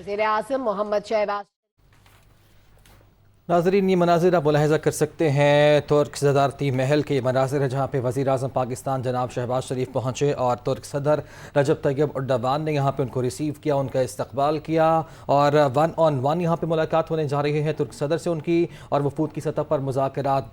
वज़ीर आज़म मोहम्मद शहबाज. नाज़रीन, ये मनाज़िर आप मुलाहिज़ा कर सकते हैं तुर्क सदारती महल के मनाज़िर है, जहाँ पे वज़ीर आज़म पाकिस्तान जनाब शहबाज शरीफ पहुँचे और तुर्क सदर रजब तैयब उर्दवान ने यहाँ पे उनको रिसीव किया, उनका इस्तकबाल किया और 1-on-1 यहाँ पे मुलाकात होने जा रही है तुर्क सदर से उनकी, और वफूद की सतह पर मुज़ाकरात